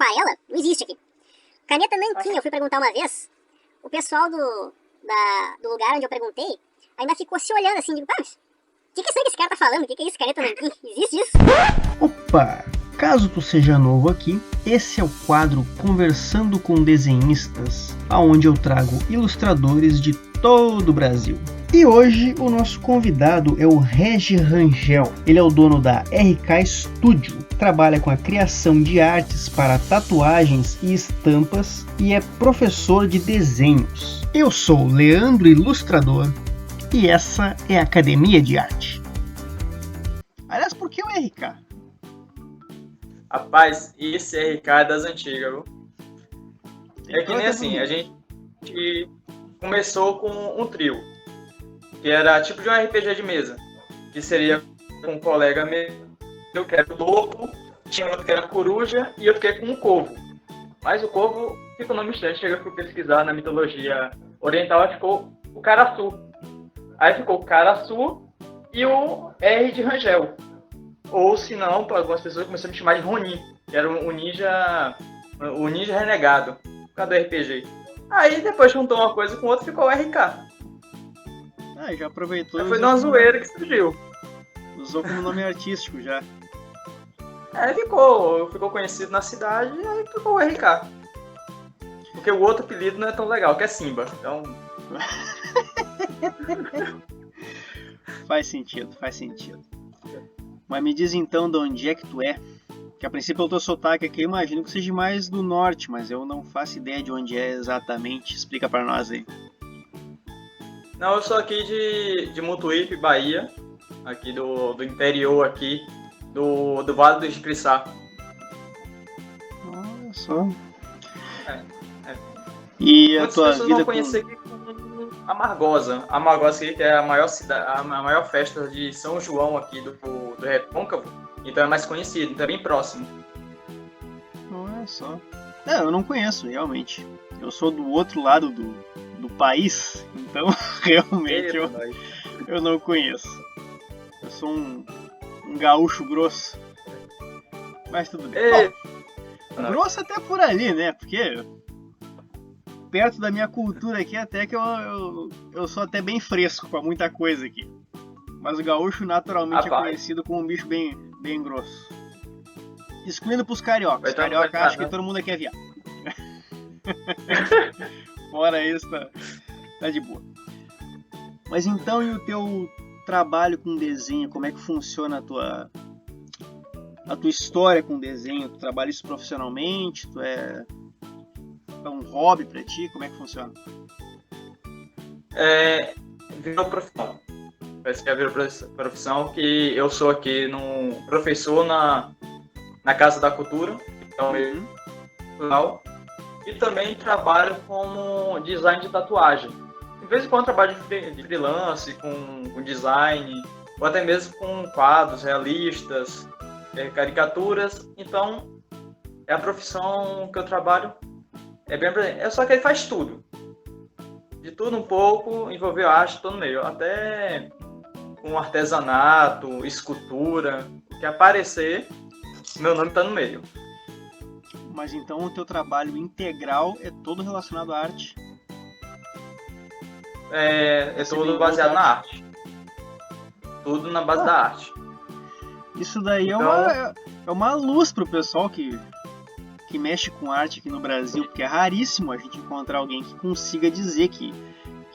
Rafaela não existe aqui. Caneta nanquim, eu fui perguntar uma vez, o pessoal do lugar onde eu perguntei ainda ficou se olhando assim, digo, o que é isso aí que esse cara tá falando? O que é isso, caneta nanquim? Existe isso? Opa! Caso tu seja novo aqui, esse é o quadro Conversando com Desenhistas, aonde eu trago ilustradores de todo o Brasil. E hoje o nosso convidado é o Regi Rangel. Ele é o dono da RK Studio, trabalha com a criação de artes para tatuagens e estampas e é professor de desenhos. Eu sou Leandro Ilustrador e essa é a Academia de Arte. Aliás, por que o RK? Rapaz, esse RK é das antigas, viu? É que nem assim, a gente começou com um trio, que era tipo de um RPG de mesa, que seria com um colega meu, que era o lobo, tinha outro que era a coruja e outro que era com um corvo. Mas o corvo fica o nome estranho, chega a pesquisar na mitologia oriental, ficou o Caraçu. Aí ficou o Caraçu e o R de Rangel. Ou se não, para algumas pessoas começaram a me chamar de Ronin, que era o ninja renegado, por causa do RPG. Aí depois juntou uma coisa com outra e ficou o RK. Já aproveitou. Aí foi de uma zoeira que surgiu. Usou como nome artístico já. Ficou conhecido na cidade e aí ficou o RK. Porque o outro apelido não é tão legal, que é Simba. Então. Faz sentido. Mas me diz então de onde é que tu é? Que a princípio pelo teu sotaque aqui eu imagino que seja mais do norte, mas eu não faço ideia de onde é exatamente. Explica pra nós aí. Não, eu sou aqui de Mutuípe, Bahia. Aqui do interior aqui, do Vale do Jicriçá. Olha só. E muitas a tua pessoas vida vão conhecer aqui como Amargosa. Amargosa aqui, que é a maior festa de São João aqui do Recôncavo. Então é mais conhecido, então é bem próximo. Olha só. Eu não conheço, realmente. Eu sou do outro lado do país, então realmente eu não conheço. Eu sou um gaúcho grosso. Mas tudo bem. Bom, grosso até por ali, né? Porque perto da minha cultura aqui, até que eu sou até bem fresco pra muita coisa aqui. Mas o gaúcho naturalmente é conhecido como um bicho bem grosso. Excluindo pros cariocas. Os cariocas acham que todo mundo aqui é viado. Fora isso, tá de boa. Mas então, e o teu trabalho com desenho? Como é que funciona a tua história com desenho? Tu trabalha isso profissionalmente? É um hobby pra ti? Como é que funciona? Virou profissão. Parece que virou profissão, que eu sou aqui professor na Casa da Cultura, então cultural, e também trabalho como design de tatuagem. De vez em quando trabalho de freelance, com design, ou até mesmo com quadros realistas, caricaturas. Então, é a profissão que eu trabalho. Só que ele faz tudo. De tudo um pouco, envolveu arte, todo no meio. Até com artesanato, escultura, o que aparecer, meu nome está no meio. Mas então o teu trabalho integral é todo relacionado à arte? É tudo baseado na arte. Tudo na base da arte. Isso daí então, é uma luz pro pessoal que mexe com arte aqui no Brasil, porque é raríssimo a gente encontrar alguém que consiga dizer que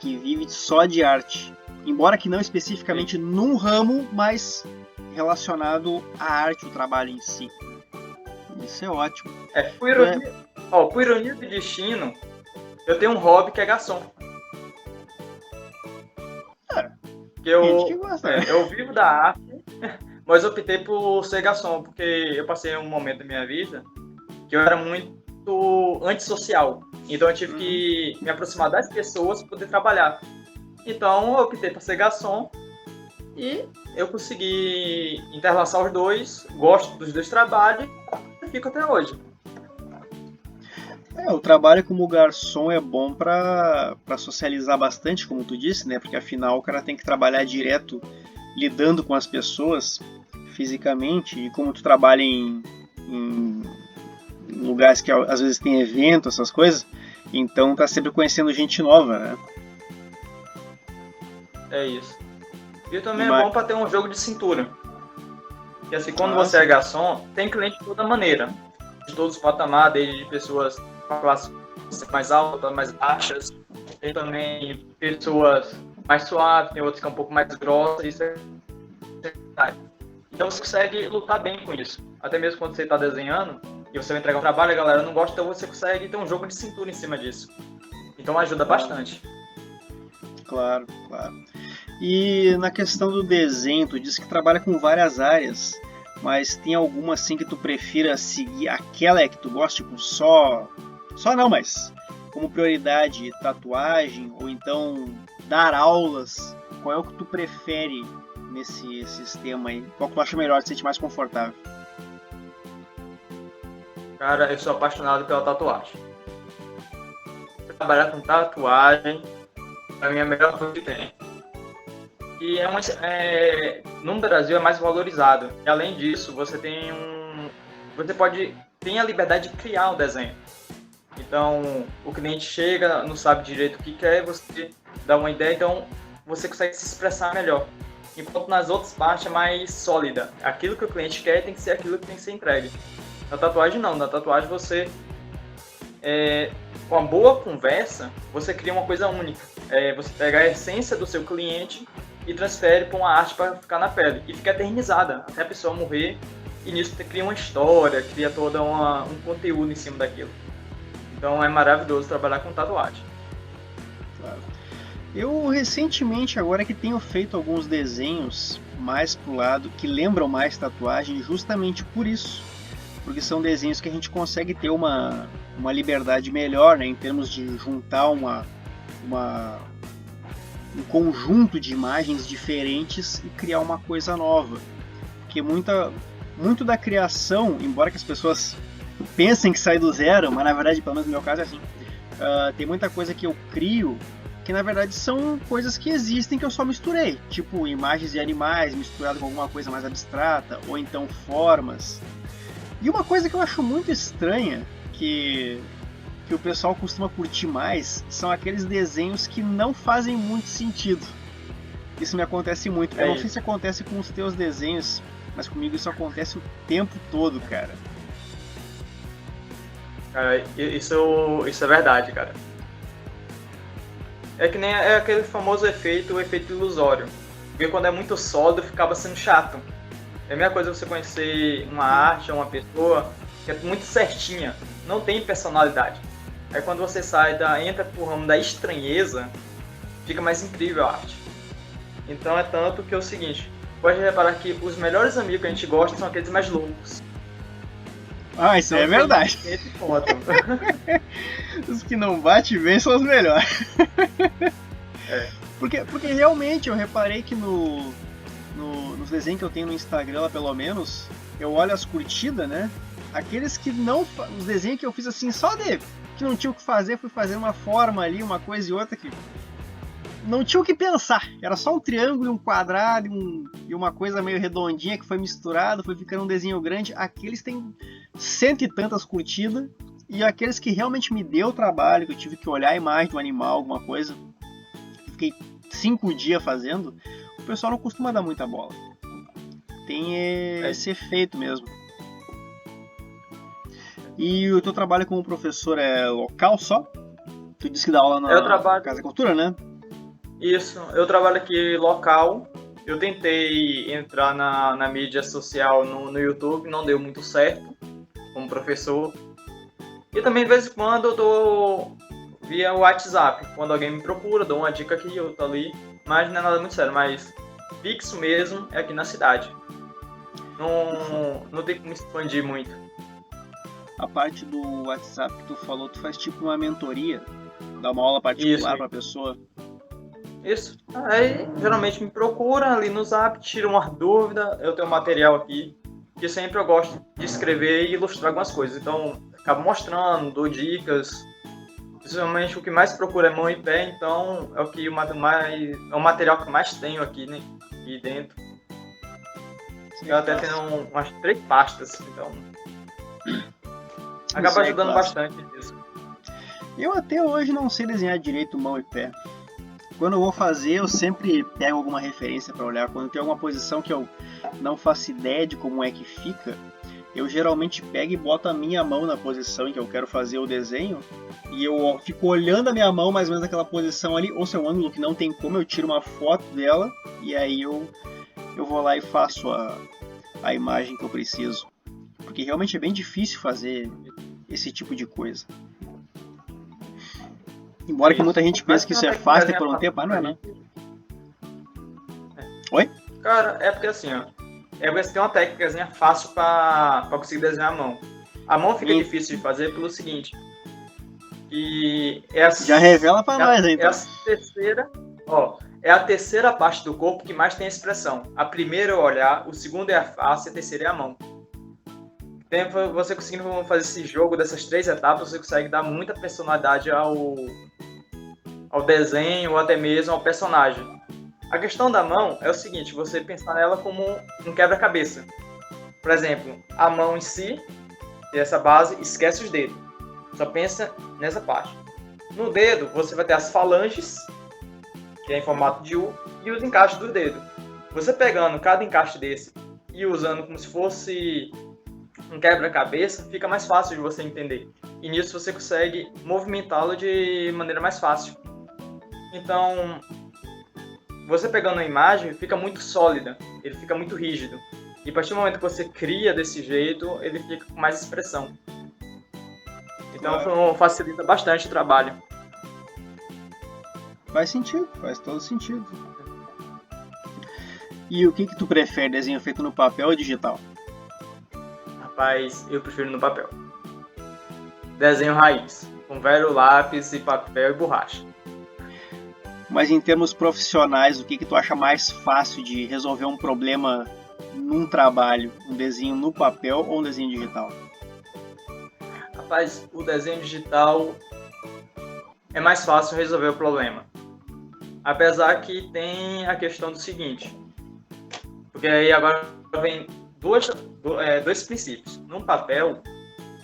vive só de arte. Embora que não especificamente num ramo, mas relacionado à arte, o trabalho em si. Isso é ótimo. Por ironia do destino, eu tenho um hobby que é garçom. Eu vivo da arte, mas optei por ser garçom, porque eu passei um momento da minha vida que eu era muito antissocial. Então eu tive que me aproximar das pessoas para poder trabalhar. Então eu optei por ser garçom e eu consegui interlaçar os dois, gosto dos dois trabalhos e fico até hoje. O trabalho como garçom é bom para socializar bastante, como tu disse, né? Porque afinal o cara tem que trabalhar direto, lidando com as pessoas fisicamente, e como tu trabalha em lugares que às vezes tem evento, essas coisas, então tá sempre conhecendo gente nova, né? É isso. E também é bom para ter um jogo de cintura. E assim, quando você é garçom, tem cliente de toda maneira. De todos os patamares, desde pessoas com a classe mais alta, mais baixas. Tem também pessoas mais suaves, tem outras que é um pouco mais grossas. Isso é... Então você consegue lutar bem com isso. Até mesmo quando você está desenhando e você vai entregar um trabalho, a galera não gosta, então você consegue ter um jogo de cintura em cima disso. Então ajuda bastante. Claro, claro. E na questão do desenho, tu disse que trabalha com várias áreas, mas tem alguma assim que tu prefira seguir, aquela que tu gosta, tipo, só não, mas como prioridade tatuagem, ou então dar aulas, qual é o que tu prefere nesse sistema aí? Qual que tu acha melhor, te sente mais confortável? Cara, eu sou apaixonado pela tatuagem. Trabalhar com tatuagem, pra mim é a melhor coisa que tem. E no Brasil é mais valorizado. E além disso, você tem a liberdade de criar o desenho. Então, o cliente chega, não sabe direito o que quer, você dá uma ideia, então você consegue se expressar melhor. Enquanto nas outras partes é mais sólida. Aquilo que o cliente quer tem que ser aquilo que tem que ser entregue. Na tatuagem não, na tatuagem você, com uma boa conversa, você cria uma coisa única. Você pega a essência do seu cliente e transfere para uma arte para ficar na pele. E fica eternizada, até a pessoa morrer. E nisso você cria uma história, cria todo um conteúdo em cima daquilo. Então é maravilhoso trabalhar com tatuagem. Claro. Eu recentemente, agora que tenho feito alguns desenhos mais pro lado, que lembram mais tatuagem, justamente por isso. Porque são desenhos que a gente consegue ter uma liberdade melhor, né, em termos de juntar um conjunto de imagens diferentes e criar uma coisa nova. Porque muito da criação, embora que as pessoas pensem que sai do zero, mas na verdade, pelo menos no meu caso é assim, tem muita coisa que eu crio que na verdade são coisas que existem que eu só misturei, tipo imagens de animais misturado com alguma coisa mais abstrata, ou então formas. E uma coisa que eu acho muito estranha, que o pessoal costuma curtir mais, são aqueles desenhos que não fazem muito sentido. Isso me acontece muito. Eu não sei se acontece com os teus desenhos, mas comigo isso acontece o tempo todo, cara. Cara, isso é verdade, cara. É que nem aquele famoso efeito, o efeito ilusório. Porque quando é muito sólido, ficava sendo chato. É a mesma coisa você conhecer uma arte ou uma pessoa que é muito certinha, não tem personalidade. Aí quando você entra pro ramo da estranheza, fica mais incrível a arte. Então é tanto que é o seguinte, pode reparar que os melhores amigos que a gente gosta são aqueles mais loucos. Ah, isso então, é verdade. Os que não bate bem são os melhores. Porque realmente eu reparei que nos desenhos que eu tenho no Instagram, pelo menos, eu olho as curtidas, né? Aqueles que não... Os desenhos que eu fiz assim, só que não tinha o que fazer, fui fazer uma forma ali, uma coisa e outra que... Não tinha o que pensar. Era só um triângulo e um quadrado e uma coisa meio redondinha que foi misturado, foi ficando um desenho grande. Aqueles têm 100 e tantas curtidas. E aqueles que realmente me deu trabalho, que eu tive que olhar a imagem do animal, alguma coisa, fiquei 5 dias fazendo, o pessoal não costuma dar muita bola. Tem esse efeito mesmo. E o teu trabalho como professor é local só? Tu disse que dá aula na Casa Cultura, né? Isso, eu trabalho aqui local. Eu tentei entrar na mídia social no YouTube, não deu muito certo como professor. E também de vez em quando eu dou via WhatsApp. Quando alguém me procura, dou uma dica aqui, outra ali. Mas não é nada muito sério, mas fixo mesmo é aqui na cidade. Não tem como expandir muito. A parte do WhatsApp que tu falou, tu faz tipo uma mentoria? Dá uma aula particular pra pessoa? Isso. Aí geralmente me procura ali no Zap, tira uma dúvida. Eu tenho um material aqui que sempre eu gosto de escrever e ilustrar algumas coisas. Então, acabo mostrando, dou dicas. Principalmente o que mais procura é mão e pé, então é o material que eu mais tenho aqui, né? Aqui dentro. Eu até tenho umas 3 pastas, então. Acaba Isso é ajudando clássico. bastante nisso. Eu até hoje não sei desenhar direito mão e pé. Quando eu vou fazer, eu sempre pego alguma referência para olhar. Quando tem alguma posição que eu não faço ideia de como é que fica, eu geralmente pego e boto a minha mão na posição em que eu quero fazer o desenho e eu fico olhando a minha mão mais ou menos naquela posição ali, ou se é um ângulo que não tem como, eu tiro uma foto dela e aí eu vou lá e faço a imagem que eu preciso. Porque realmente é bem difícil fazer esse tipo de coisa. Embora que muita gente pense que isso é fácil por um tempo, mas não é não. Oi? Cara, é porque assim, ó. É porque você tem uma técnica fácil pra conseguir desenhar a mão. A mão fica difícil de fazer pelo seguinte. E já revela pra nós, então. É a terceira parte do corpo que mais tem expressão. A primeira é o olhar, o segundo é a face, a terceira é a mão. Então, você conseguindo fazer esse jogo dessas 3 etapas, você consegue dar muita personalidade ao desenho ou até mesmo ao personagem. A questão da mão é o seguinte, você pensar nela como um quebra-cabeça. Por exemplo, a mão em si, essa base, esquece os dedos. Só pensa nessa parte. No dedo, você vai ter as falanges, que é em formato de U, e os encaixes do dedo. Você pegando cada encaixe desse e usando como se fosse um quebra-cabeça, fica mais fácil de você entender. E nisso você consegue movimentá-lo de maneira mais fácil. Então, você pegando a imagem, fica muito sólida, ele fica muito rígido. E a partir do momento que você cria desse jeito, ele fica com mais expressão. Então facilita bastante o trabalho. Faz sentido, faz todo sentido. E o que tu prefere, desenho feito no papel ou digital? Rapaz, eu prefiro no papel. Desenho raiz, com velho lápis e papel e borracha. Mas em termos profissionais, o que tu acha mais fácil de resolver um problema num trabalho? Um desenho no papel ou um desenho digital? Rapaz, o desenho digital é mais fácil resolver o problema. Apesar que tem a questão do seguinte, porque aí agora vem dois princípios. No papel,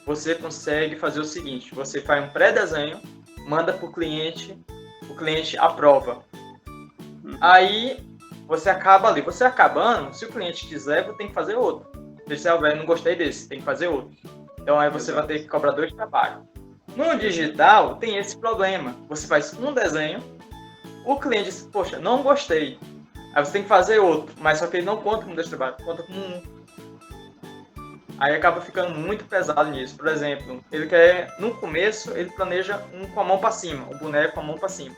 você consegue fazer o seguinte, você faz um pré-desenho, manda para o cliente aprova. Aí você acaba ali. Você acabando, se o cliente quiser, você tem que fazer outro. Se disser, velho, não gostei desse, tem que fazer outro. Então aí você vai ter que cobrar 2 trabalhos. No digital, tem esse problema. Você faz um desenho, o cliente diz, poxa, não gostei. Aí você tem que fazer outro, mas só que ele não conta com 2 trabalhos, conta com 1. Aí acaba ficando muito pesado nisso. Por exemplo, ele quer, no começo, ele planeja um com a mão para cima, o boneco com a mão para cima.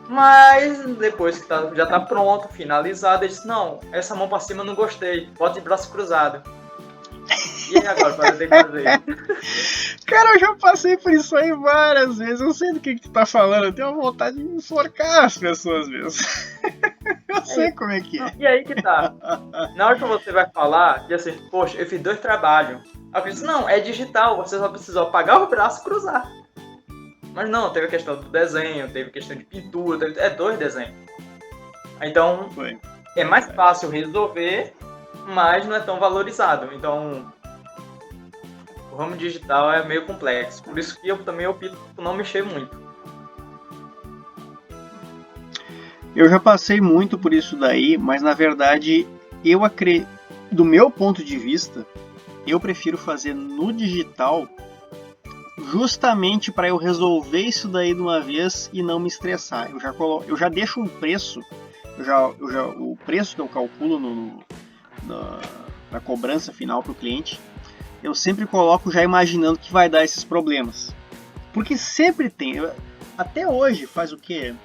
Mas depois que já tá pronto, finalizado, ele diz, não, essa mão para cima eu não gostei, bota de braço cruzado. E aí agora, para ter que fazer? Cara, eu já passei por isso aí várias vezes. Eu sei do que tu tá falando. Eu tenho vontade de enforcar as pessoas mesmo. Eu sei como é que é. E aí que tá. Na hora que você vai falar, diz assim, poxa, eu fiz 2 trabalhos. Aí eu disse, não, é digital, você só precisou apagar o braço e cruzar. Mas não, teve a questão do desenho, teve a questão de pintura, é 2 desenhos. Então, é mais fácil resolver, mas não é tão valorizado. Então, o ramo digital é meio complexo. Por isso que eu também opto por não mexer muito. Eu já passei muito por isso daí, mas na verdade, do meu ponto de vista, eu prefiro fazer no digital justamente para eu resolver isso daí de uma vez e não me estressar. Eu já deixo um preço, o preço que eu calculo na cobrança final para o cliente, eu sempre coloco já imaginando que vai dar esses problemas. Porque sempre tem, até hoje, faz o quê?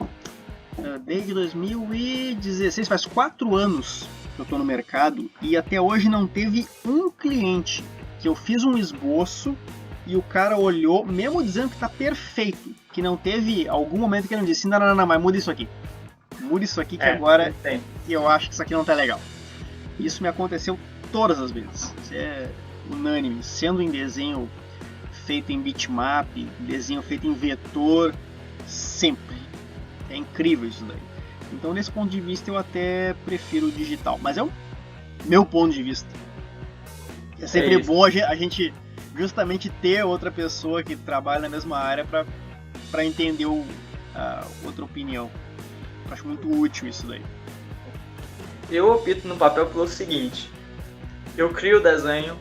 Desde 2016, faz 4 anos que eu estou no mercado e até hoje não teve um cliente que eu fiz um esboço e o cara olhou, mesmo dizendo que está perfeito, que não teve algum momento que ele não disse, não, mas muda isso aqui que agora eu acho que isso aqui não tá legal. Isso me aconteceu todas as vezes, isso é unânime, sendo em desenho feito em bitmap, desenho feito em vetor, sempre. É incrível isso daí. Então, nesse ponto de vista, eu até prefiro o digital. Mas é o meu ponto de vista. É sempre bom a gente justamente ter outra pessoa que trabalha na mesma área para entender a outra opinião. Acho muito útil isso daí. Eu opto no papel pelo seguinte: eu crio o desenho,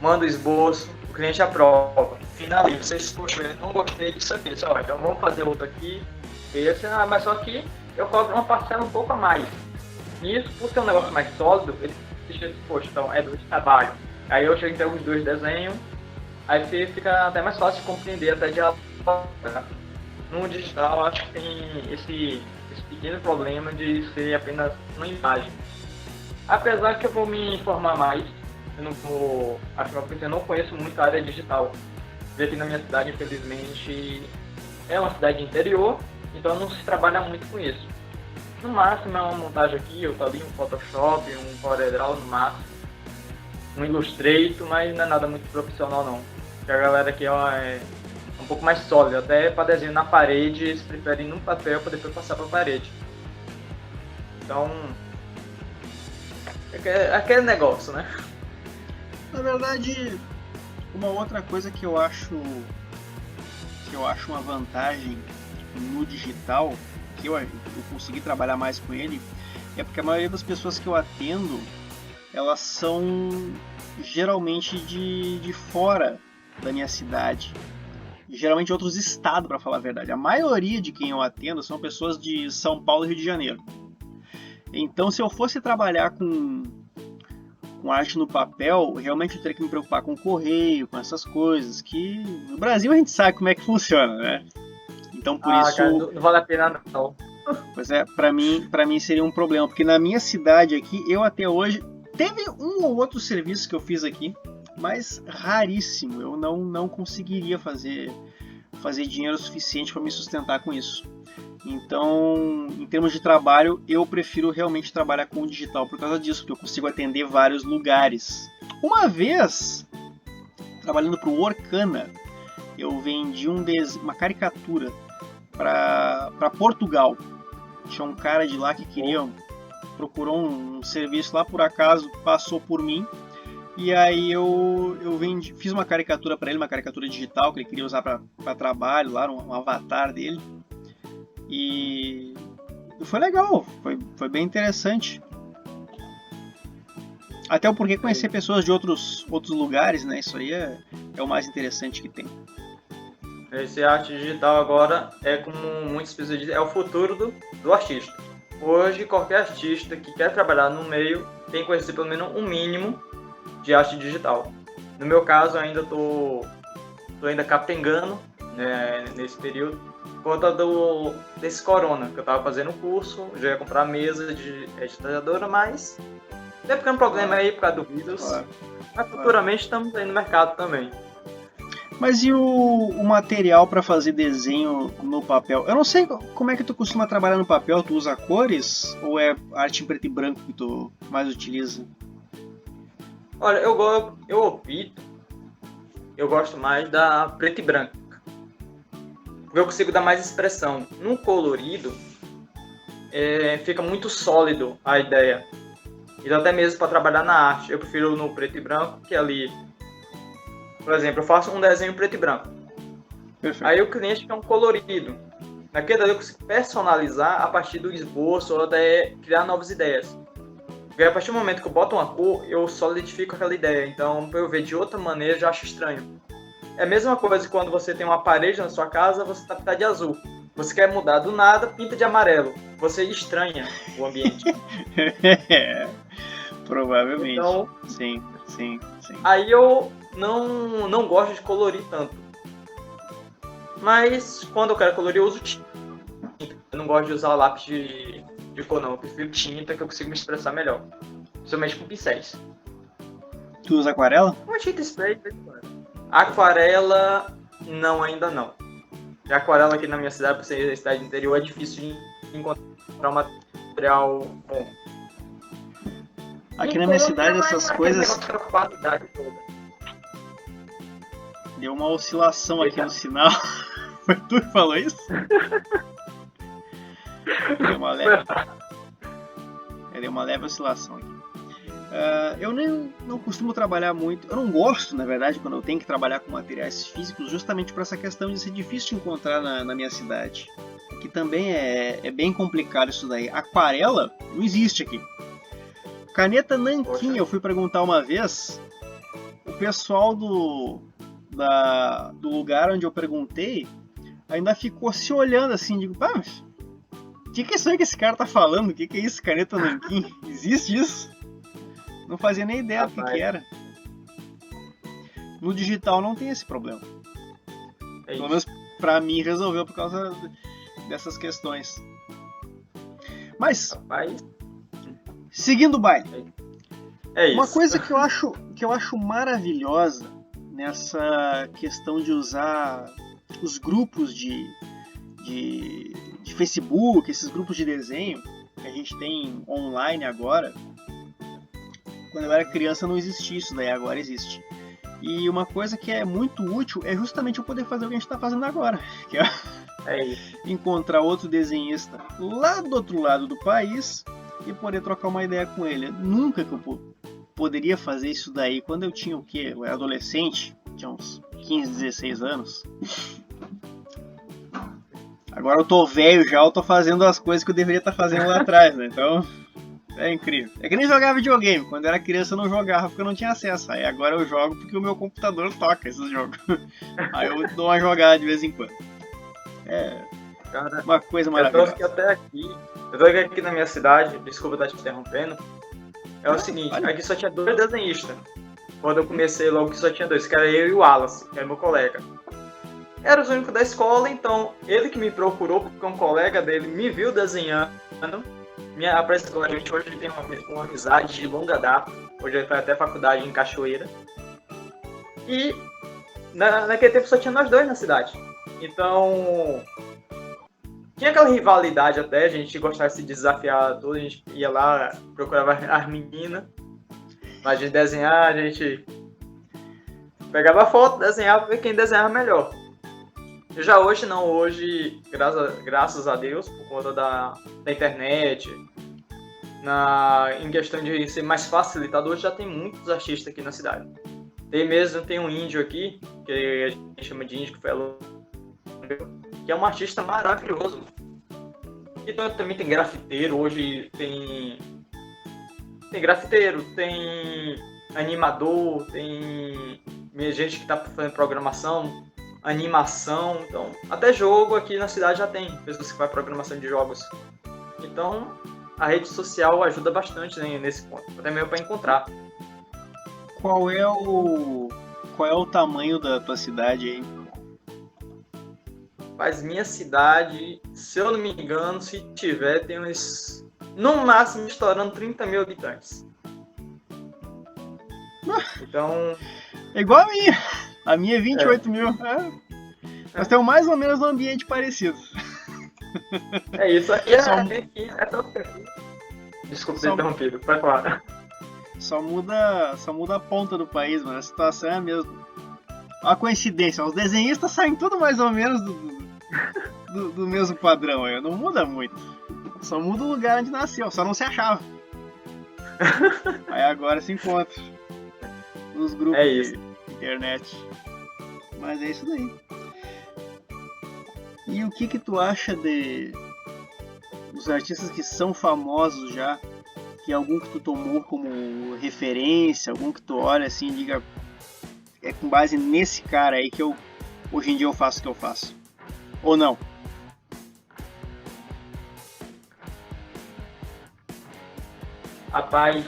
mando o esboço, o cliente aprova, finaliza. Vocês, poxa, eu não gostei disso aqui, só, então vamos fazer outro aqui. Mas só que eu cobro uma parcela um pouco a mais. Nisso, por ser um negócio mais sólido, ele diz, poxa, então é do trabalho. Aí eu chego e entrego os dois desenhos, aí fica até mais fácil de compreender, até de elaborar. No digital, acho que tem esse pequeno problema de ser apenas uma imagem. Apesar que eu vou me informar mais, afinal porque eu não conheço muito a área digital. E aqui na minha cidade, infelizmente, é uma cidade interior, então não se trabalha muito com isso. No máximo é uma montagem aqui, eu ali, um Photoshop, um CorelDRAW no máximo, um Illustrator, mas não é nada muito profissional não. Porque a galera aqui é um pouco mais sólida, até para desenho na parede, eles preferem no papel para depois passar para a parede. Então, é aquele negócio, né? Na verdade, uma outra coisa que eu acho uma vantagem no digital, que eu consegui trabalhar mais com ele, é porque a maioria das pessoas que eu atendo, elas são geralmente de fora da minha cidade, geralmente de outros estados, para falar a verdade. A maioria de quem eu atendo são pessoas de São Paulo e Rio de Janeiro. Então, se eu fosse trabalhar com arte no papel, realmente eu teria que me preocupar com o correio, com essas coisas, que no Brasil a gente sabe como é que funciona, né? Então, por isso... Cara, não vale a pena não. Pois é, pra mim seria um problema, porque na minha cidade aqui, eu até hoje, teve um ou outro serviço que eu fiz aqui, mas raríssimo, eu não conseguiria fazer dinheiro suficiente para me sustentar com isso. Então, em termos de trabalho, eu prefiro realmente trabalhar com o digital por causa disso, porque eu consigo atender vários lugares. Uma vez, trabalhando para o Orkana, eu vendi uma caricatura para Portugal. Tinha um cara de lá que procurou um serviço lá, por acaso passou por mim. E aí eu fiz uma caricatura para ele, uma caricatura digital que ele queria usar para trabalho, lá um avatar dele. E foi legal, foi bem interessante. Até porque conhecer pessoas de outros lugares, né? Isso aí é o mais interessante que tem. Esse arte digital agora é, como muitas pessoas dizem, é o futuro do artista. Hoje, qualquer artista que quer trabalhar no meio tem que conhecer pelo menos um mínimo de arte digital. No meu caso, eu ainda tô ainda capengando, né, nesse período, por conta desse corona, que eu tava fazendo o curso, já ia comprar a mesa de digitalizadora, mas tem ficando problema aí por causa do vírus. Claro. Mas futuramente estamos aí no mercado também. Mas e o material para fazer desenho no papel? Eu não sei como é que tu costuma trabalhar no papel, tu usa cores ou é arte em preto e branco que tu mais utiliza? Olha, eu gosto mais da preto e branco, porque eu consigo dar mais expressão. No colorido, fica muito sólido a ideia. E até mesmo para trabalhar na arte, eu prefiro no preto e branco, que ali, por exemplo, eu faço um desenho preto e branco. Perfeito. Aí o cliente quer um colorido. Naquele eu consigo personalizar a partir do esboço ou até criar novas ideias. Porque a partir do momento que eu boto uma cor, eu solidifico aquela ideia. Então, para eu ver de outra maneira, eu já acho estranho. É a mesma coisa quando você tem uma parede na sua casa, você está pintado de azul. Você quer mudar do nada, pinta de amarelo. Você estranha o ambiente. Provavelmente. Então, sim. Aí eu não gosto de colorir tanto. Mas quando eu quero colorir, eu uso tinta. Eu não gosto de usar lápis de cor, não. Eu prefiro tinta, que eu consigo me expressar melhor. Principalmente com pincéis. Tu usa aquarela? Uma tinta spray. Aquarela, não, ainda não. E aquarela aqui na minha cidade, por ser cidade interior, é difícil de encontrar um material bom. Aqui na minha cidade essas coisas... Deu uma oscilação aqui no sinal. Foi tu que falou isso? Deu uma leve oscilação aqui. Eu nem não costumo trabalhar muito, eu não gosto, na verdade, quando eu tenho que trabalhar com materiais físicos, justamente por essa questão de ser difícil de encontrar na minha cidade. Que também é bem complicado isso daí. Aquarela não existe aqui. Caneta nanquim, eu fui perguntar uma vez, o pessoal do lugar onde eu perguntei ainda ficou se olhando assim, digo, pá, mas o que é isso aí que esse cara tá falando? O que é isso, caneta nanquim? Existe isso? Não fazia nem ideia do que era. No digital não tem esse problema. Pelo menos pra mim resolveu por causa dessas questões. Mas, seguindo o baile. Uma coisa que eu acho maravilhosa nessa questão de usar os grupos de Facebook, esses grupos de desenho que a gente tem online agora. Quando eu era criança não existia isso, daí agora existe. E uma coisa que é muito útil é justamente eu poder fazer o que a gente está fazendo agora, que é encontrar outro desenhista lá do outro lado do país e poder trocar uma ideia com ele. Nunca que eu poderia fazer isso daí quando eu tinha o quê? Eu era adolescente, tinha uns 15, 16 anos. Agora eu tô velho já, eu tô fazendo as coisas que eu deveria estar fazendo lá atrás, né? Então... é incrível. É que nem jogar videogame. Quando eu era criança eu não jogava porque eu não tinha acesso. Aí agora eu jogo porque o meu computador toca esses jogos. Aí eu dou uma jogada de vez em quando. É uma coisa maravilhosa. Eu tô aqui na minha cidade, desculpa estar te interrompendo. É o seguinte, aqui só tinha 2 desenhistas. Quando eu comecei logo que só tinha 2, que era eu e o Wallace, que era meu colega. Era os únicos da escola, então ele que me procurou porque um colega dele me viu desenhando. A gente hoje tem uma amizade de longa data. Hoje ele faz até faculdade em Cachoeira. E naquele tempo só tinha nós 2 na cidade. Então tinha aquela rivalidade até, a gente gostava de se desafiar tudo, a gente ia lá, procurava as meninas. Mas de desenhar, a gente pegava foto, desenhava, ver quem desenhava melhor. Já hoje não, hoje, graças a Deus, por conta da internet, em questão de ser mais facilitador, já tem muitos artistas aqui na cidade. Tem um índio aqui, que a gente chama de índio, que é um artista maravilhoso. Então também tem grafiteiro, hoje tem grafiteiro, tem animador, tem gente que está fazendo programação, animação, então até jogo aqui na cidade já tem pessoas que fazem programação de jogos. Então a rede social ajuda bastante, né, nesse ponto, até mesmo para encontrar. Qual é o tamanho da tua cidade aí? Mas minha cidade, se eu não me engano, se tiver, tem uns, no máximo estourando 30 mil habitantes. Então é igual a minha. A minha é 28 mil. Nós temos mais ou menos um ambiente parecido. É isso aqui. Desculpa ter interrompido, vai falar. Só muda a ponta do país, mas a situação é a mesma. Uma coincidência, os desenhistas saem tudo mais ou menos do mesmo padrão. Não muda muito. Só muda o lugar onde nasceu, só não se achava. Aí agora se encontra nos grupos de internet. Mas é isso daí. E o que tu acha dos artistas que são famosos já? Que algum que tu tomou como referência, algum que tu olha assim e diga, é com base nesse cara aí que hoje em dia eu faço o que eu faço? Ou não? Rapaz,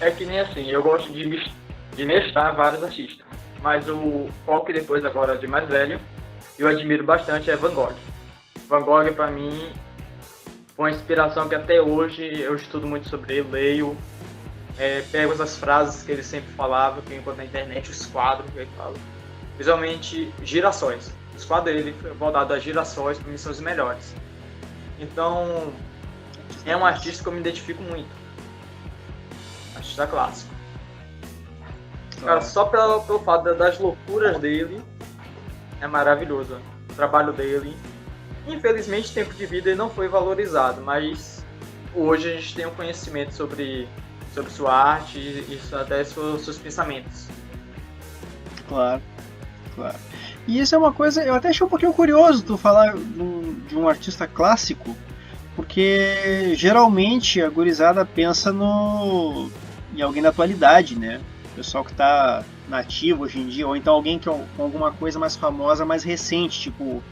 é que nem assim, eu gosto de mestrar vários artistas. Mas o foco depois agora de mais velho, eu admiro bastante é Van Gogh. Van Gogh para mim foi uma inspiração que até hoje eu estudo muito sobre ele, leio, pego as frases que ele sempre falava, que eu encontro na internet, os quadros que ele fala. Visualmente, girassóis. Os quadros dele voltados a girassóis para mim são os melhores. Então, é um artista que eu me identifico muito. Artista clássico. Cara, só pelo fato das loucuras dele, é maravilhoso o trabalho dele. Infelizmente, o tempo de vida ele não foi valorizado, mas hoje a gente tem um conhecimento sobre sobre sua arte e até seus pensamentos. Claro, claro. E isso é uma coisa, eu até achei um pouquinho curioso tu falar de um artista clássico, porque geralmente a gurizada pensa em alguém da atualidade, né? O pessoal que tá nativo hoje em dia, ou então alguém com alguma coisa mais famosa, mais recente, tipo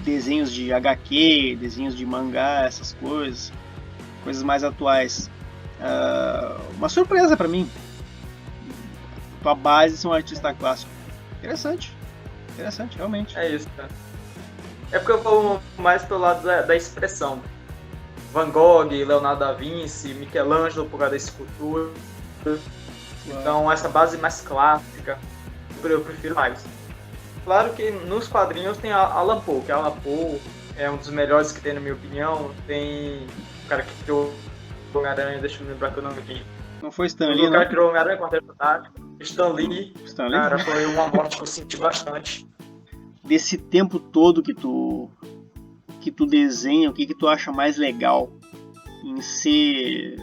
desenhos de HQ, desenhos de mangá, essas coisas mais atuais. Uma surpresa pra mim. Tua base ser um artista clássico. Interessante, realmente. É isso, cara. É porque eu vou mais pelo lado da expressão. Van Gogh, Leonardo da Vinci, Michelangelo por causa da escultura. Então essa base mais clássica eu prefiro mais. Claro que nos quadrinhos tem Alan Poe, que Alan Poe é um dos melhores que tem, na minha opinião. Tem o cara que criou o Homem-Aranha, deixa eu lembrar que o nome aqui. Não foi Stan Lee, o cara que criou o Homem-Aranha, Quarteto Fantástico. Stan Lee. Cara, foi uma morte que eu senti bastante. Desse tempo todo que tu desenha, o que tu acha mais legal em ser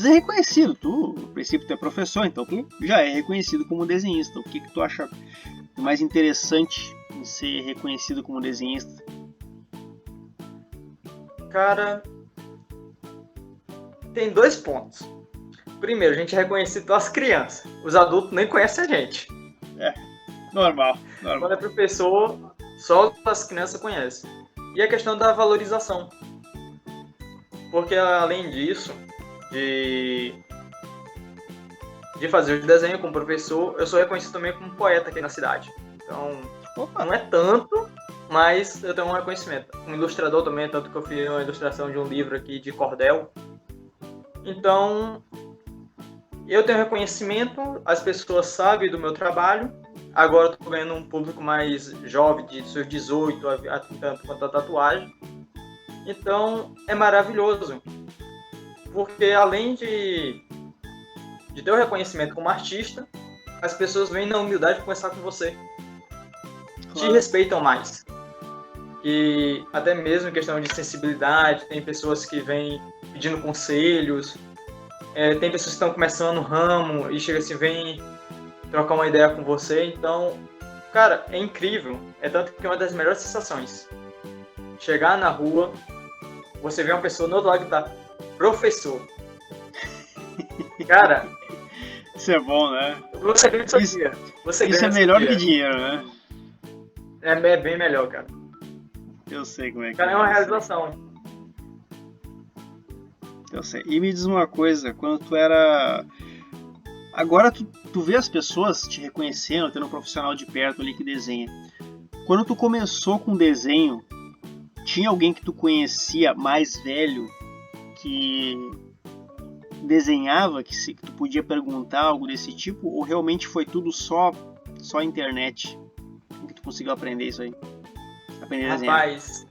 reconhecido? Tu, no princípio, tu é professor, então tu já é reconhecido como desenhista. O que tu acha mais interessante em ser reconhecido como desenhista? Cara, tem 2 pontos. Primeiro, a gente é reconhecido pelas crianças. Os adultos nem conhecem a gente. Normal. Quando é professor, só as crianças conhecem. E a questão da valorização. Porque além disso, de fazer o desenho como professor, eu sou reconhecido também como poeta aqui na cidade. Então, não é tanto, mas eu tenho um reconhecimento. Um ilustrador também, tanto que eu fiz uma ilustração de um livro aqui de cordel. Então, eu tenho reconhecimento, as pessoas sabem do meu trabalho. Agora eu estou ganhando um público mais jovem, de seus 18 a 30 anos, quanto a tatuagem. Então, é maravilhoso. Porque além de ter o reconhecimento como artista, as pessoas vêm na humildade conversar com você. Claro. Te respeitam mais. E até mesmo em questão de sensibilidade, tem pessoas que vêm pedindo conselhos, tem pessoas que estão começando no ramo e chega assim, vem trocar uma ideia com você. Então, cara, é incrível. É tanto que é uma das melhores sensações. Chegar na rua, você vê uma pessoa no outro lado que tá professor. Cara, isso é bom, né? Você ganha seu dia. Isso é melhor do que dinheiro, né? É bem melhor, cara. Eu sei como é que cara, é uma realização. Eu sei. E me diz uma coisa, quando tu era... Agora tu vê as pessoas te reconhecendo, tendo um profissional de perto ali que desenha. Quando tu começou com desenho, tinha alguém que tu conhecia mais velho que desenhava, que tu podia perguntar algo desse tipo, ou realmente foi tudo só internet que tu conseguiu aprender isso aí? Aprender a desenhar? Rapaz,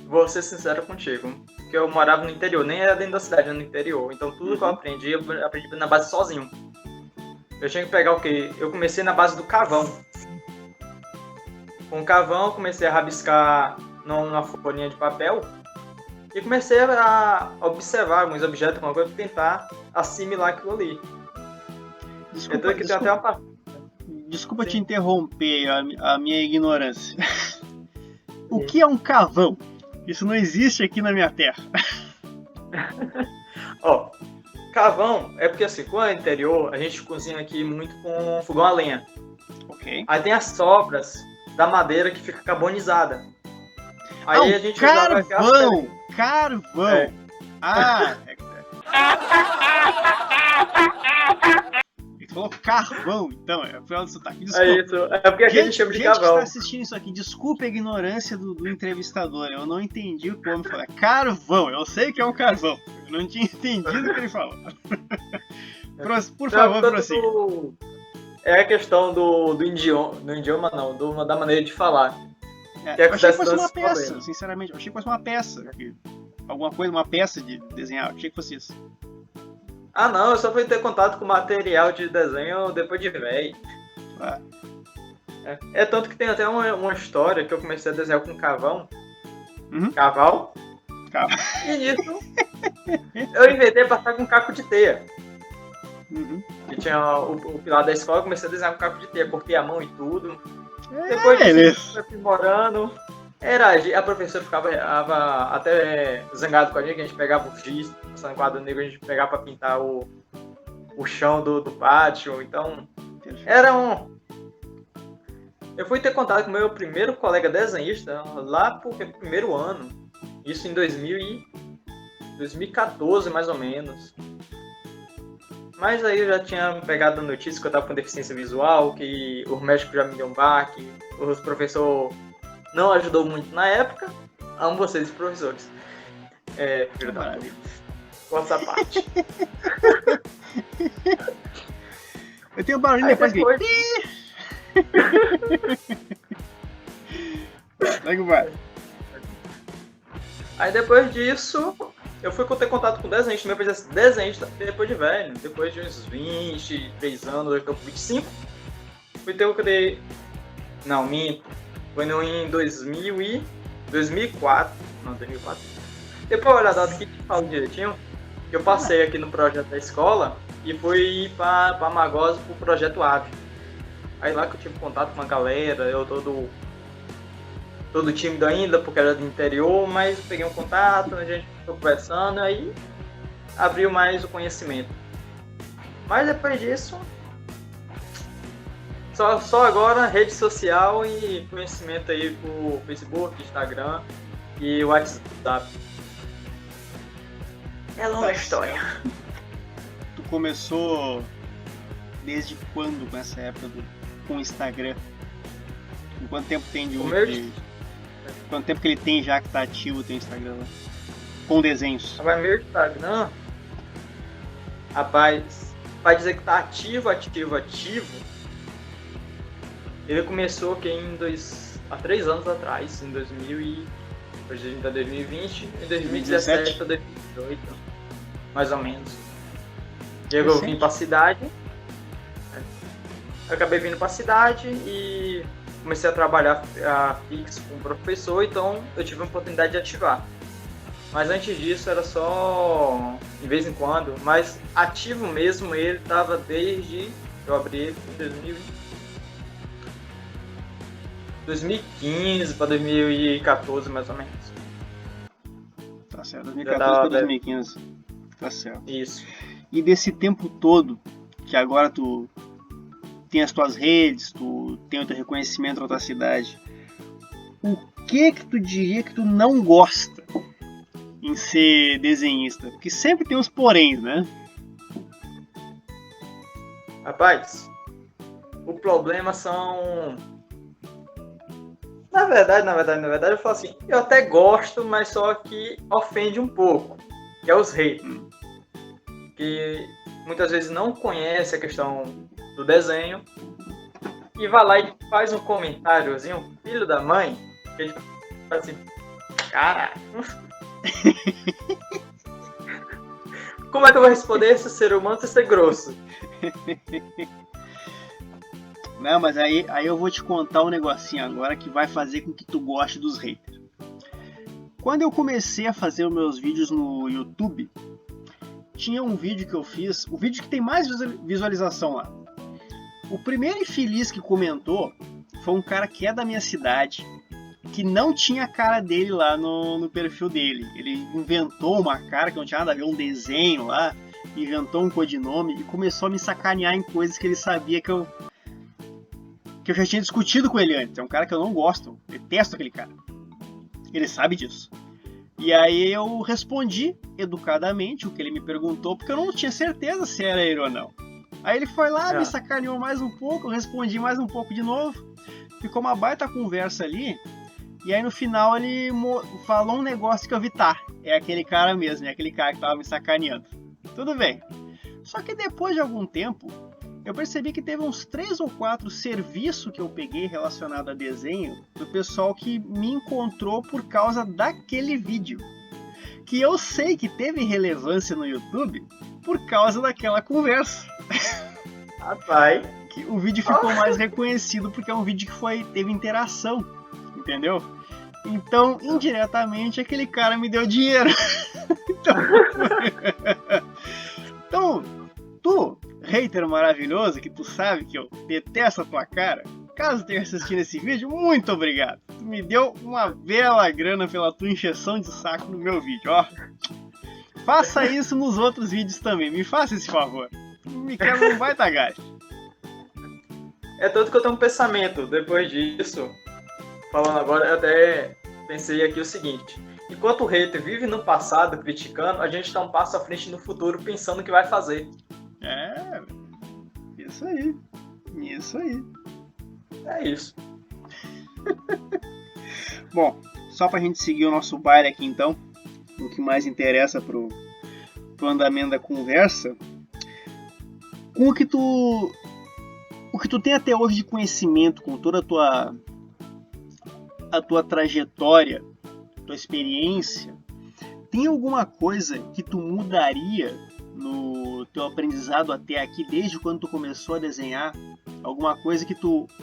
vou ser sincero contigo, porque eu morava no interior, nem era dentro da cidade, era no interior, então tudo que eu aprendi na base sozinho. Eu tinha que pegar o quê? Eu comecei na base do carvão. Com o carvão eu comecei a rabiscar numa folhinha de papel e comecei a observar alguns objetos, alguma coisa, para tentar assimilar aquilo ali. Desculpa te interromper a minha ignorância. O que é um carvão? Isso não existe aqui na minha terra. Carvão é porque assim, quando é interior, a gente cozinha aqui muito com fogão a lenha. Ok. Aí tem as sobras da madeira que fica carbonizada. Aí a gente carvão! Carvão! É. Ele falou carvão, então, é o final do sotaque. Desculpa. É isso, é porque aqui a gente chama de carvão. Gente que está assistindo isso aqui, desculpa a ignorância do entrevistador, eu não entendi o que o homem falou. Carvão, eu sei que é um carvão, eu não tinha entendido o que ele falou. Por favor, prossiga. É a questão do idioma não, da maneira de falar. Eu achei que fosse uma peça, sinceramente, eu achei que fosse uma peça. Alguma coisa, uma peça de desenhar, eu achei que fosse isso. Não, eu só fui ter contato com material de desenho depois de velho. É tanto que tem até uma história que eu comecei a desenhar com carvão. Uhum. Caval. Carvão. E nisso, Eu inventei passar com caco de teia. Uhum. Eu tinha o pilar da escola, comecei a desenhar com caco de teia, cortei a mão e tudo. Depois disso, foi aprimorando. A professora ficava até zangado com a gente, que a gente pegava o giz, passando quadro negro, a gente pegava pra pintar o chão do pátio. Então, era um... Eu fui ter contato com o meu primeiro colega desenhista lá pro primeiro ano. Isso em 2014, mais ou menos. Mas aí eu já tinha pegado a notícia que eu tava com deficiência visual, que o médico já me deu um baque, o professor não ajudou muito na época. Amo vocês, professores. Filho da puta. Corta essa parte. Eu tenho um barulho depois que... Aí depois disso, eu fui ter contato com desenhista, meu desenhista depois de velho, depois de uns 23 anos, eu estou com 25. Fui ter o que não, minto. Foi em 2004. Não, 2004. Depois olha a data que te falo direitinho, que eu passei aqui no projeto da escola e fui para Magosa pro projeto AVE. Aí lá que eu tive contato com a galera, eu todo tímido ainda, porque era do interior, mas peguei um contato, a gente ficou conversando, aí abriu mais o conhecimento. Mas depois disso, só agora rede social e conhecimento aí por Facebook, Instagram e WhatsApp. É longa história. Tu começou desde quando com essa época com o Instagram? Em quanto tempo tem quanto tempo que ele tem já que tá ativo o teu Instagram lá? Com desenhos. Vai meu Instagram. Rapaz, vai dizer que tá ativo. Ele começou aqui há 3 anos atrás, em 2020, em 2017 para 2018, mais ou menos. Eu vim pra cidade. Eu acabei vindo pra cidade e comecei a trabalhar fixo com o professor, então eu tive a oportunidade de ativar. Mas antes disso era só de vez em quando, mas ativo mesmo ele estava desde eu abri ele em 2015 para 2014 mais ou menos. Tá certo, 2014 para 2015. Tá certo. Isso. E desse tempo todo, que agora tu tem as tuas redes, tu tem o teu reconhecimento na tua cidade, o que tu diria que tu não gosta em ser desenhista? Porque sempre tem os poréns, né? Rapaz, o problema são... Na verdade, eu falo assim, eu até gosto, mas só que ofende um pouco, que é os haters. Que muitas vezes não conhece a questão do desenho e vai lá e faz um comentáriozinho, filho da mãe, que ele fala assim, cara, como é que eu vou responder esse ser humano sem ser grosso? Não, mas aí eu vou te contar um negocinho agora que vai fazer com que tu goste dos haters. Quando eu comecei a fazer os meus vídeos no YouTube, tinha um vídeo que eu fiz, o vídeo que tem mais visualização lá. O primeiro infeliz que comentou foi um cara que é da minha cidade, que não tinha a cara dele lá no perfil dele. Ele inventou uma cara que não tinha nada a ver, um desenho lá, inventou um codinome e começou a me sacanear em coisas que ele sabia que eu já tinha discutido com ele antes. É um cara que eu não gosto, detesto aquele cara. Ele sabe disso. E aí eu respondi educadamente o que ele me perguntou, porque eu não tinha certeza se era ele ou não. Aí ele foi lá, me sacaneou mais um pouco, eu respondi mais um pouco de novo. Ficou uma baita conversa ali. E aí no final ele falou um negócio que eu vi, tá, é aquele cara mesmo, é aquele cara que tava me sacaneando. Tudo bem. Só que depois de algum tempo, eu percebi que teve uns 3 ou 4 serviços que eu peguei relacionado a desenho do pessoal que me encontrou por causa daquele vídeo. Que eu sei que teve relevância no YouTube por causa daquela conversa. Rapaz. Que o vídeo ficou mais reconhecido porque é um vídeo que teve interação, entendeu? Então, indiretamente, aquele cara me deu dinheiro. Então, tu, hater maravilhoso, que tu sabe que eu detesto a tua cara, caso tenha assistido esse vídeo, muito obrigado. Tu me deu uma bela grana pela tua encheção de saco no meu vídeo, ó. Faça isso nos outros vídeos também, me faça esse favor. Me quebra um baita gás. É tanto que eu tenho um pensamento, depois disso, falando agora, eu até pensei aqui o seguinte: enquanto o hater vive no passado criticando, a gente está um passo à frente no futuro pensando o que vai fazer. É, isso aí. Isso aí. É isso. Bom, só pra gente seguir o nosso baile aqui então, o que mais interessa pro andamento da conversa, com o que tu tem até hoje de conhecimento, com toda a tua trajetória, tua experiência, tem alguma coisa que tu mudaria no teu aprendizado até aqui, desde quando tu começou a desenhar? Alguma coisa que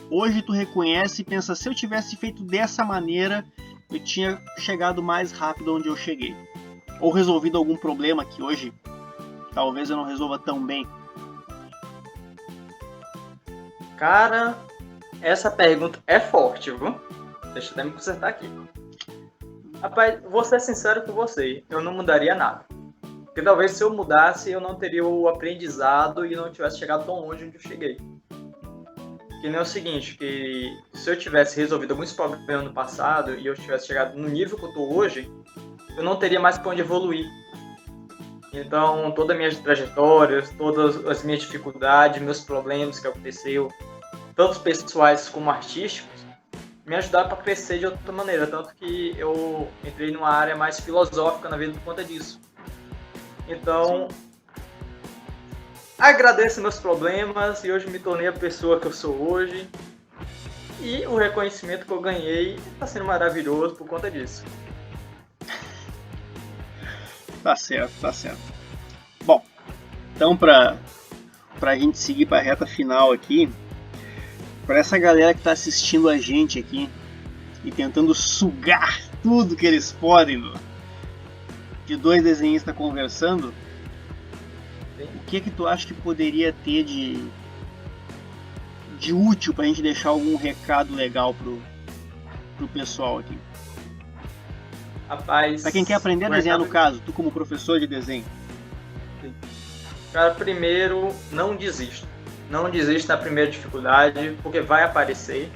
hoje tu reconhece e pensa, se eu tivesse feito dessa maneira, eu tinha chegado mais rápido onde eu cheguei? Ou resolvido algum problema que hoje talvez eu não resolva tão bem? Cara, essa pergunta é forte, viu? Deixa eu até me consertar aqui. Rapaz, vou ser sincero com você, eu não mudaria nada. Porque talvez se eu mudasse, eu não teria o aprendizado e não tivesse chegado tão longe onde eu cheguei. Que nem é o seguinte, que se eu tivesse resolvido alguns problemas no passado e eu tivesse chegado no nível que eu estou hoje, eu não teria mais para onde evoluir. Então, todas as minhas trajetórias, todas as minhas dificuldades, meus problemas que aconteceu, tanto pessoais como artísticos, me ajudaram para crescer de outra maneira. Tanto que eu entrei numa área mais filosófica na vida por conta disso. Então, agradeço meus problemas e hoje me tornei a pessoa que eu sou hoje. E o reconhecimento que eu ganhei está sendo maravilhoso por conta disso. Tá certo, tá certo. Bom, então pra gente seguir pra reta final aqui, pra essa galera que tá assistindo a gente aqui e tentando sugar tudo que eles podem de dois desenhistas conversando, o que tu acha que poderia ter de útil pra gente deixar algum recado legal pro pessoal aqui? Rapaz, pra quem quer aprender a desenhar, no caso, tu como professor de desenho. Cara, primeiro, não desista. Não desista na primeira dificuldade, porque vai aparecer.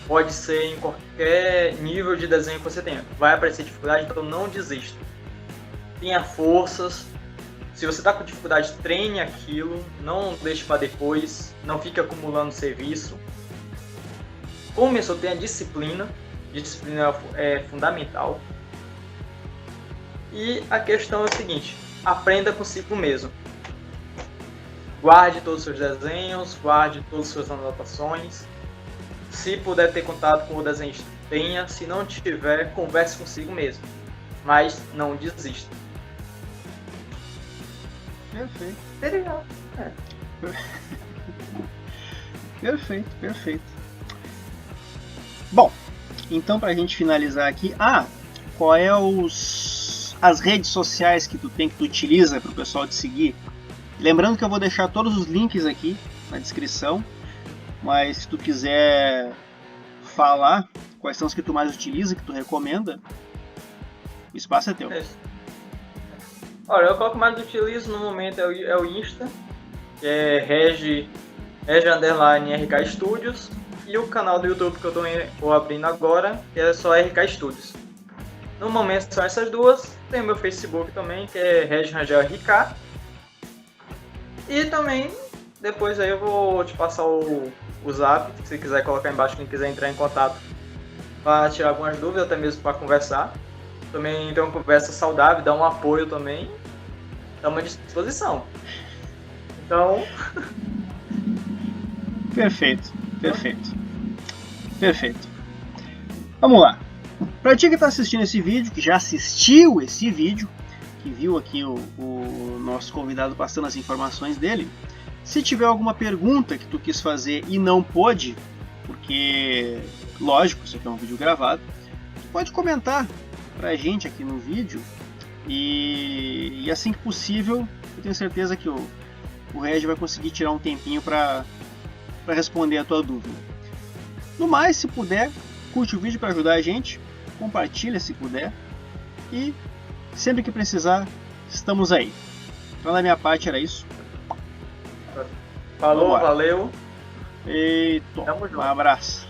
Pode ser em qualquer nível de desenho que você tenha. Vai aparecer dificuldade, então não desista. Tenha forças. Se você está com dificuldade, treine aquilo. Não deixe para depois. Não fique acumulando serviço. Começou, tenha disciplina. Disciplina é fundamental. E a questão é o seguinte: aprenda consigo mesmo. Guarde todos os seus desenhos, guarde todas as suas anotações. Se puder ter contato com o desenhista, tenha. Se não tiver, converse consigo mesmo. Mas não desista. Perfeito. Legal. Perfeito, perfeito. Bom, então pra gente finalizar aqui, qual é as redes sociais que tu utiliza para o pessoal te seguir? Lembrando que eu vou deixar todos os links aqui na descrição, mas se tu quiser falar quais são os que tu mais utiliza, que tu recomenda, o espaço é teu. Olha, o que eu mais utilizo no momento é o Insta, que é reg_RK Studios, e o canal do YouTube que eu estou abrindo agora, que é só RK Studios. No momento são essas duas. Tem o meu Facebook também, que é RegRangelRK. E também, depois aí eu vou te passar o zap, se você quiser colocar embaixo, quem quiser entrar em contato para tirar algumas dúvidas, até mesmo para conversar. Também tem uma conversa saudável, dá um apoio também. Estamos à disposição. Então... Perfeito. Vamos lá. Para ti que está assistindo esse vídeo, que já assistiu esse vídeo, que viu aqui o nosso convidado passando as informações dele, se tiver alguma pergunta que tu quis fazer e não pôde, porque, lógico, isso aqui é um vídeo gravado, tu pode comentar pra gente aqui no vídeo E assim que possível, eu tenho certeza que o Regi vai conseguir tirar um tempinho para responder a tua dúvida. No mais, se puder, curte o vídeo para ajudar a gente, compartilha se puder, e sempre que precisar, estamos aí. Então da minha parte era isso. Falou, valeu. Eita, um abraço.